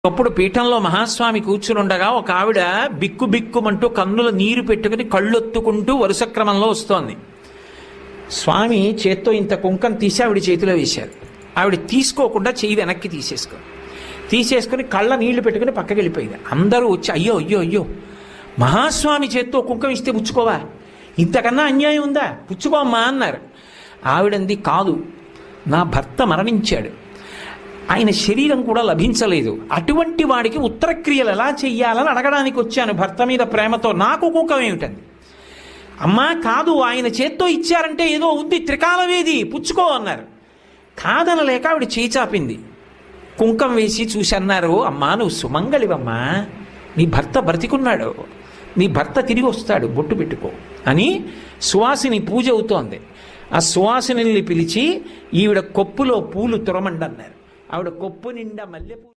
అప్పుడు పీఠంలో మహాస్వామి కూర్చునుండగా ఒక ఆవిడ బిక్కు బిక్కుమంటూ కన్నుల నీరు పెట్టుకుని కళ్ళొత్తుకుంటూ వరుస క్రమంలో వస్తోంది. స్వామి చేత్తో ఇంత కుంకం తీసి ఆవిడ చేతిలో వేశారు. ఆవిడ తీసుకోకుండా చెయ్యి వెనక్కి తీసేసుకొని కళ్ళ నీళ్లు పెట్టుకుని పక్కకి వెళ్ళిపోయింది. అందరూ వచ్చి అయ్యో అయ్యో అయ్యో మహాస్వామి చేత్తో కుంకం ఇస్తే పుచ్చుకోవా, ఇంతకన్నా అన్యాయం ఉందా, పుచ్చుకోమ్మా అన్నారు. ఆవిడంది కాదు, నా భర్త మరణించాడు, ఆయన శరీరం కూడా లభించలేదు, అటువంటి వాడికి ఉత్తరక్రియలు ఎలా చెయ్యాలని అడగడానికి వచ్చాను భర్త మీద ప్రేమతో, నాకు కుంకం ఏమిటండి. అమ్మా కాదు, ఆయన చేత్తో ఇచ్చారంటే ఏదో ఉంది, త్రికాలవేది, పుచ్చుకో అన్నారు. కాదనలేక ఆవిడ చేయి చాపింది. కుంకం వేసి చూసి అన్నారు, అమ్మా నువ్వు సుమంగళివమ్మా, నీ భర్త బ్రతికున్నాడు, నీ భర్త తిరిగి వస్తాడు, బొట్టు పెట్టుకో అని సువాసిని పూజ అవుతోంది. ఆ సువాసిని పిలిచి ఈవిడ కొప్పులో పూలు తురమండన్నారు. ఆవిడ కొప్పు నిండా మల్లెపూలు